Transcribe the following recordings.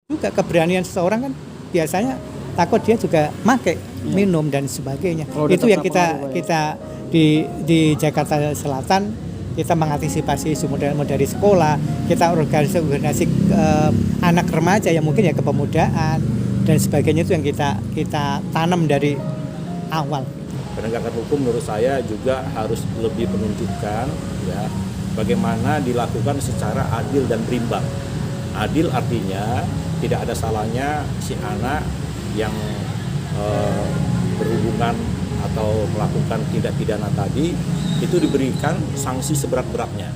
juga keberanian seseorang kan biasanya takut dia juga make minum dan sebagainya. Itu yang kita di Jakarta Selatan kita mengantisipasi dari sekolah, kita organisasi anak remaja yang mungkin ya kepemudaan dan sebagainya, itu yang kita tanam dari awal. Penegakan hukum menurut saya juga harus lebih menunjukkan ya bagaimana dilakukan secara adil dan berimbang. Adil artinya tidak ada salahnya si anak yang berhubungan atau melakukan tindak pidana tadi itu diberikan sanksi seberat-beratnya,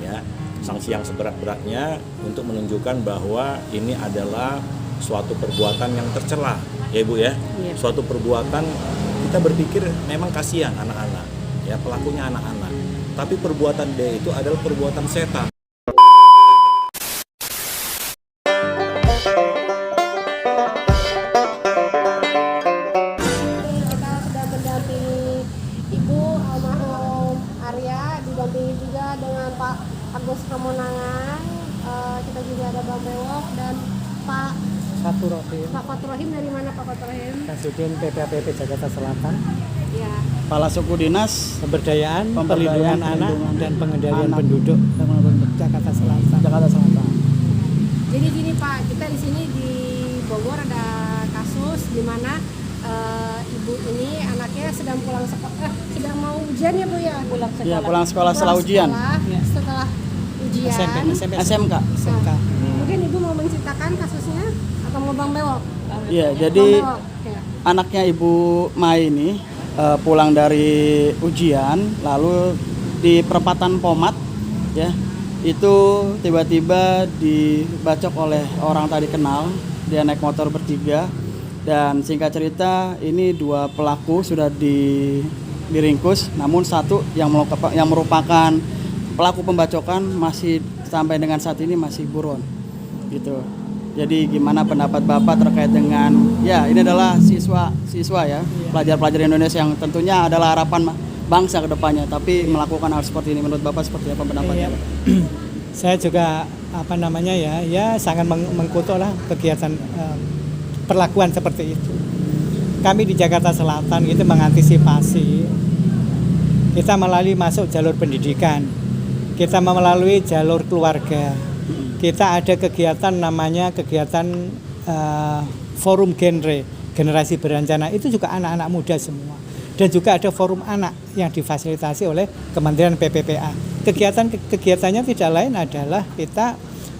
ya, sanksi yang seberat-beratnya untuk menunjukkan bahwa ini adalah suatu perbuatan yang tercela, ya Ibu ya, suatu perbuatan kita berpikir memang kasihan anak-anak, ya pelakunya anak-anak, tapi perbuatan dia itu adalah perbuatan setan. Didampingi juga dengan Pak Agus Hamonangan, kita juga ada Bang Bewok dan Pak Fatur Rahim. Dari mana Pak Fatur Rahim? Kasudin PPAPP Jakarta Selatan. Ya. Kepala Suku Dinas Pemberdayaan, Perlindungan Anak dan Pengendalian Penduduk Jakarta Selatan. Jadi gini Pak, kita di sini di Bogor ada kasus di mana ibu ini anaknya sedang pulang sekolah, sedang mau ujian ya Bu ya? Pulang sekolah setelah ujian. Setelah ujian. SMK. Mungkin Ibu mau menceritakan kasusnya atau mau Bang Bewok? Iya, jadi anaknya Ibu Mai ini pulang dari ujian, lalu di perempatan Pomat, ya, itu tiba-tiba dibacok oleh orang tadi kenal. Dia naik motor bertiga. Dan singkat cerita, ini dua pelaku sudah diringkus, namun satu yang merupakan pelaku pembacokan masih sampai dengan saat ini masih buron, gitu. Jadi gimana pendapat Bapak terkait dengan, ya ini adalah siswa ya, pelajar-pelajar Indonesia yang tentunya adalah harapan bangsa ke depannya, tapi melakukan hal seperti ini, menurut Bapak seperti apa pendapatnya? Saya juga sangat mengkutuk lah kegiatan perlakuan seperti itu. Kami di Jakarta Selatan itu mengantisipasi, kita melalui masuk jalur pendidikan, kita melalui jalur keluarga, kita ada kegiatan namanya kegiatan forum generasi berencana, itu juga anak-anak muda semua, dan juga ada forum anak yang difasilitasi oleh Kementerian PPPA. Kegiatannya tidak lain adalah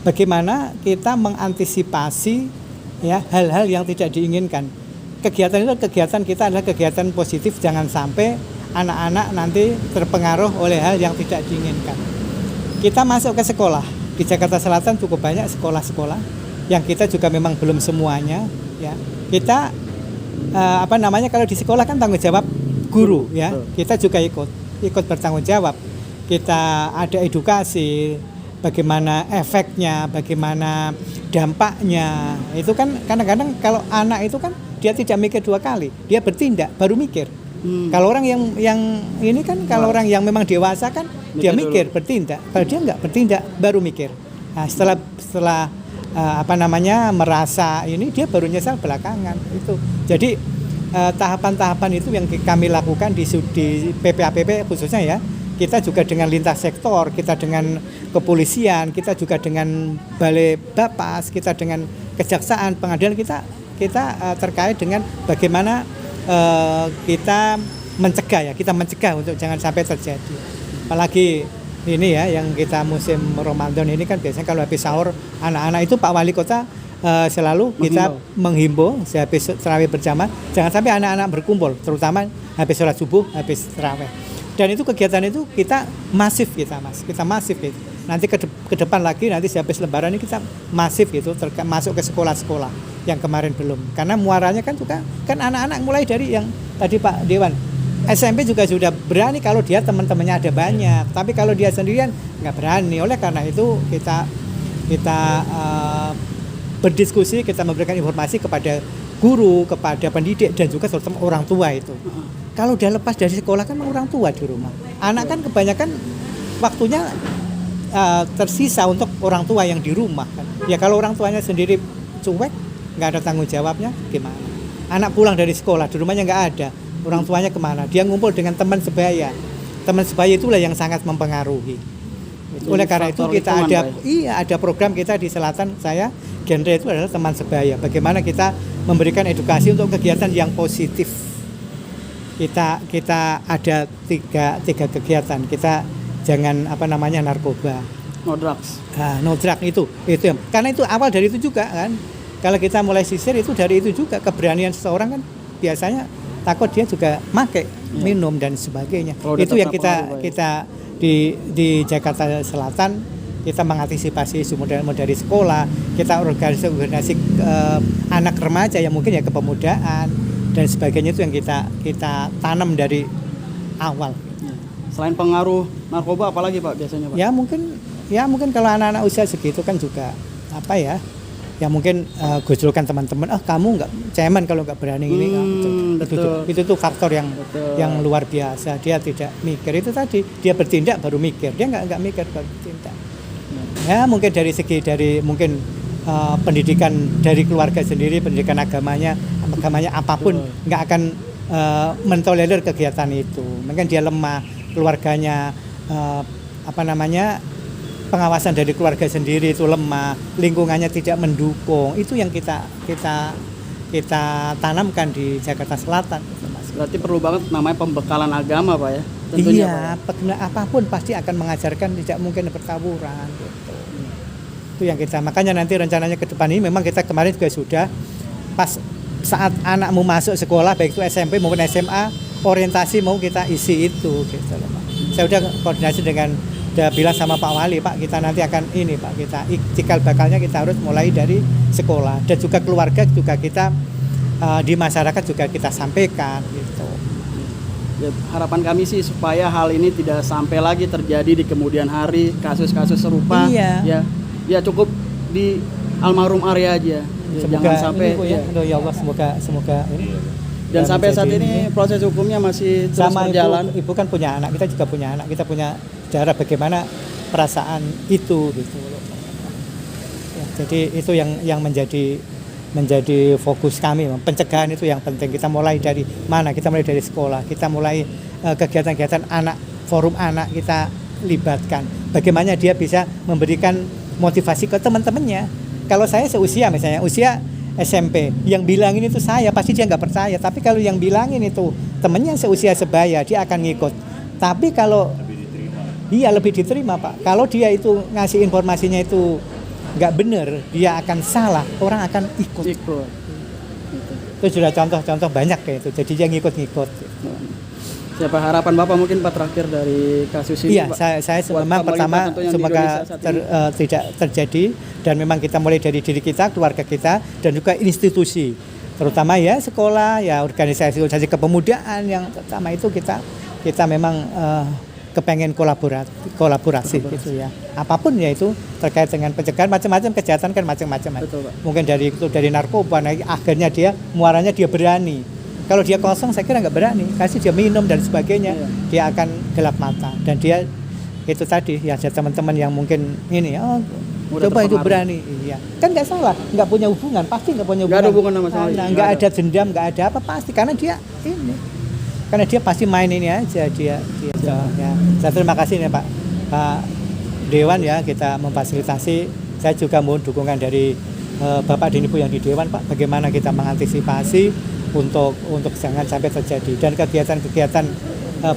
bagaimana kita mengantisipasi ya hal-hal yang tidak diinginkan. Kegiatan kita adalah kegiatan positif, jangan sampai anak-anak nanti terpengaruh oleh hal yang tidak diinginkan. Kita masuk ke sekolah di Jakarta Selatan, cukup banyak sekolah-sekolah yang kita juga memang belum semuanya ya. Kita kalau di sekolah kan tanggung jawab guru ya. Kita juga ikut bertanggung jawab. Kita ada edukasi, bagaimana efeknya, bagaimana dampaknya. Itu kan kadang-kadang kalau anak itu kan dia tidak mikir dua kali, dia bertindak baru mikir. Kalau orang yang ini kan, kalau orang yang memang dewasa kan dia mikir, bertindak. Kalau dia enggak bertindak baru mikir. Nah, setelah merasa ini, dia baru nyesal belakangan itu. Jadi tahapan-tahapan itu yang kami lakukan di PPAPP khususnya ya. Kita juga dengan lintas sektor, kita dengan kepolisian, kita juga dengan Balai Bapas, kita dengan kejaksaan, pengadilan, kita terkait dengan bagaimana kita mencegah untuk jangan sampai terjadi. Apalagi ini ya, yang kita musim Ramadan ini kan biasanya kalau habis sahur anak-anak itu Pak Wali Kota selalu kita menghimbau habis tarawih berjamaah jangan sampai anak-anak berkumpul, terutama habis sholat subuh, habis tarawih. Dan itu kegiatan itu kita masif gitu. Nanti ke depan lagi, nanti habis lebaran ini kita masif gitu, masuk ke sekolah-sekolah yang kemarin belum. Karena muaranya kan juga kan anak-anak mulai dari yang tadi Pak Dewan, SMP juga sudah berani kalau dia teman-temannya ada banyak. Tapi kalau dia sendirian nggak berani. Oleh karena itu kita berdiskusi, kita memberikan informasi kepada guru, kepada pendidik, dan juga terutama orang tua itu. Kalau udah lepas dari sekolah kan orang tua di rumah. Anak kan kebanyakan waktunya tersisa untuk orang tua yang di rumah kan. Ya kalau orang tuanya sendiri cuek, nggak ada tanggung jawabnya, gimana? Anak pulang dari sekolah, di rumahnya nggak ada, orang tuanya kemana? Dia ngumpul dengan teman sebaya. Teman sebaya itulah yang sangat mempengaruhi. Oleh karena itu kita ada program kita di Selatan, saya genre itu adalah teman sebaya. Bagaimana kita memberikan edukasi untuk kegiatan yang positif. Kita ada tiga kegiatan. Kita jangan narkoba. No drugs. No drug itu. Karena itu awal dari itu juga kan. Kalau kita mulai sisir itu dari itu juga, keberanian seseorang kan biasanya takut dia juga make minum dan sebagainya. Itu yang kita di Jakarta Selatan kita mengantisipasi model dari sekolah, kita organisasi anak remaja yang mungkin ya kepemudaan dan sebagainya, itu yang kita tanam dari awal. Selain pengaruh narkoba apalagi Pak biasanya Pak? Ya mungkin kalau anak-anak usia segitu kan juga ya mungkin gojolkan teman-teman, kamu nggak cemen kalau nggak berani ini. Itu tuh faktor yang luar biasa. Dia tidak mikir, itu tadi dia bertindak baru mikir, dia nggak mikir baru bertindak. Ya mungkin dari pendidikan dari keluarga sendiri, pendidikan agamanya apapun nggak akan mentolerir kegiatan itu. Mungkin dia lemah, keluarganya pengawasan dari keluarga sendiri itu lemah, lingkungannya tidak mendukung. Itu yang kita tanamkan di Jakarta Selatan. Berarti perlu banget namanya pembekalan agama Pak ya? Tentunya, Pak. Apapun pasti akan mengajarkan tidak mungkin bertawuran gitu. Itu yang kita, makanya nanti rencananya ke depan ini memang kita kemarin juga sudah pas saat anakmu masuk sekolah baik itu SMP maupun SMA, orientasi mau kita isi itu gitu loh Pak. Saya udah koordinasi udah bilang sama Pak Wali, Pak kita nanti akan Pak, kita cikal bakalnya kita harus mulai dari sekolah, dan juga keluarga juga kita di masyarakat juga kita sampaikan gitu. Ya, harapan kami sih supaya hal ini tidak sampai lagi terjadi di kemudian hari, kasus-kasus serupa. Ya cukup di almarhum Arya aja. Semoga jangan sampai ya Allah, semoga ini. Dan sampai saat ini proses hukumnya masih terus berjalan. Ibu kan punya anak, kita juga punya anak, kita punya cara bagaimana perasaan itu gitu. Ya, jadi itu yang menjadi fokus kami. Pencegahan itu yang penting. Kita mulai dari mana? Kita mulai dari sekolah. Kita mulai kegiatan-kegiatan anak, forum anak kita libatkan. Bagaimana dia bisa memberikan motivasi ke teman-temannya. Kalau saya seusia misalnya, usia SMP, yang bilangin itu saya, pasti dia nggak percaya. Tapi kalau yang bilangin itu temennya seusia sebaya, dia akan ngikut. Tapi kalau lebih diterima Pak. Kalau dia itu ngasih informasinya itu nggak benar, dia akan salah, orang akan ikut. Itu sudah contoh-contoh banyak kayak itu. Jadi dia ngikut-ngikut. Siapa harapan Bapak mungkin Pak terakhir dari kasus ini? Iya, saya memang pertama semoga tidak terjadi, dan memang kita mulai dari diri kita, keluarga kita, dan juga institusi, terutama ya sekolah, ya organisasi kepemudaan yang pertama itu kita memang kepengen kolaborasi gitu ya. Apapun ya itu terkait dengan pencegahan, macam-macam kejahatan kan macam-macam. Mungkin dari narkoba, akhirnya muaranya dia berani. Kalau dia kosong saya kira nggak berani, kasih dia minum dan sebagainya, dia akan gelap mata. Dan dia itu tadi ya, ada teman-teman yang mungkin coba itu berani, kan nggak salah, nggak punya hubungan, pasti nggak punya hubungan. Nggak ada hubungan sama sekali. Nggak ada dendam, nggak ada apa, pasti karena dia pasti main ini aja dia. Ya. Saya terima kasih nih Pak Dewan ya, kita memfasilitasi. Saya juga mohon dukungan dari Bapak dan Ibu yang di Dewan Pak, bagaimana kita mengantisipasi untuk jangan sampai terjadi, dan kegiatan-kegiatan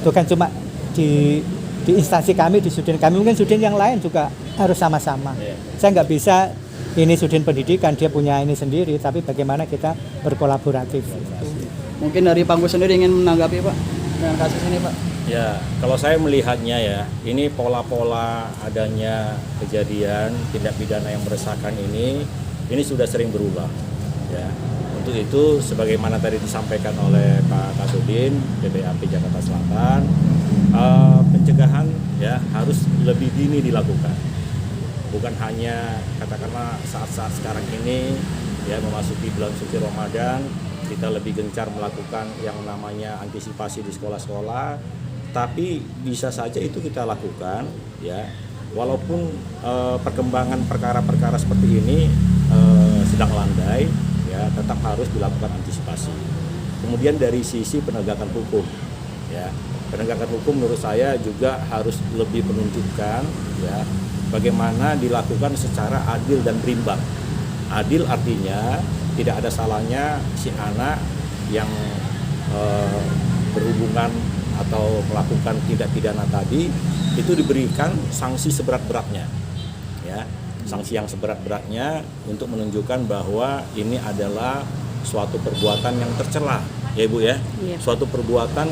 bukan cuma di instansi kami, di sudin kami, mungkin sudin yang lain juga harus sama-sama. Saya nggak bisa ini sudin pendidikan dia punya ini sendiri, tapi bagaimana kita berkolaboratif. Mungkin dari Pak Gus sendiri ingin menanggapi Pak dengan kasus ini Pak? Ya, kalau saya melihatnya ya, ini pola-pola adanya kejadian tindak pidana yang meresahkan ini sudah sering berulang. Ya. Untuk itu, sebagaimana tadi disampaikan oleh Pak Kasudin, PPAP Jakarta Selatan, pencegahan ya harus lebih dini dilakukan. Bukan hanya katakanlah saat-saat sekarang ini ya memasuki bulan suci Ramadan, kita lebih gencar melakukan yang namanya antisipasi di sekolah-sekolah, tapi bisa saja itu kita lakukan ya, walaupun perkembangan perkara-perkara seperti ini sedang landai, ya tetap harus dilakukan antisipasi. Kemudian dari sisi penegakan hukum, ya penegakan hukum menurut saya juga harus lebih menunjukkan ya bagaimana dilakukan secara adil dan berimbang. Adil artinya tidak ada salahnya si anak yang berhubungan atau melakukan tindak pidana tadi itu diberikan sanksi seberat-beratnya, ya sanksi yang seberat-beratnya untuk menunjukkan bahwa ini adalah suatu perbuatan yang tercela, ya Ibu ya. Iya. Suatu perbuatan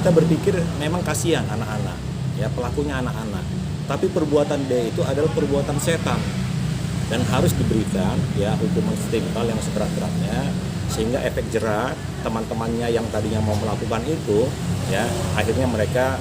kita berpikir memang kasihan anak-anak, ya pelakunya anak-anak. Tapi perbuatan dia itu adalah perbuatan setan dan harus diberikan ya hukuman setimpal yang seberat-beratnya sehingga efek jera teman-temannya yang tadinya mau melakukan itu ya akhirnya mereka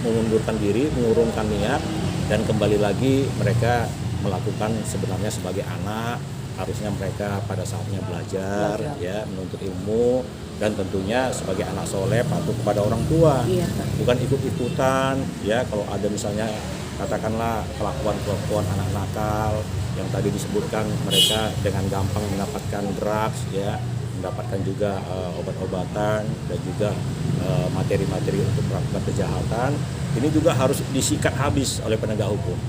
mengundurkan diri, mengurungkan niat dan kembali lagi mereka melakukan sebenarnya sebagai anak. Harusnya mereka pada saatnya belajar, ya menuntut ilmu dan tentunya sebagai anak soleh patuh kepada orang tua, Iya. bukan ikut-ikutan ya kalau ada misalnya katakanlah kelakuan anak nakal yang tadi disebutkan mereka dengan gampang mendapatkan drugs ya mendapatkan juga obat-obatan dan juga materi-materi untuk melakukan kejahatan ini juga harus disikat habis oleh penegak hukum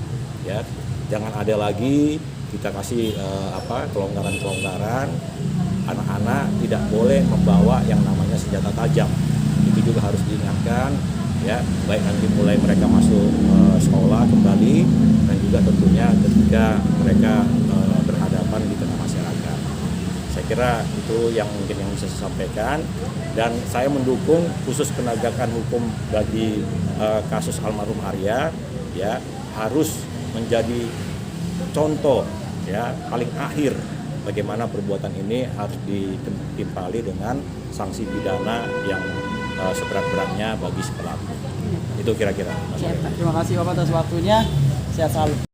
ya jangan ada lagi kita kasih kelonggaran-kelonggaran anak-anak tidak boleh membawa yang namanya senjata tajam itu juga harus diingatkan ya baik nanti mulai mereka masuk sekolah kembali dan juga tentunya ketika mereka berhadapan di tengah masyarakat saya kira itu yang mungkin yang bisa saya sampaikan dan saya mendukung khusus penegakan hukum bagi kasus almarhum Arya ya harus menjadi contoh ya paling akhir bagaimana perbuatan ini harus ditimpali dengan sanksi pidana yang seberat-beratnya bagi si pelaku. Itu kira-kira. Terima kasih Bapak atas waktunya. Sehat selalu.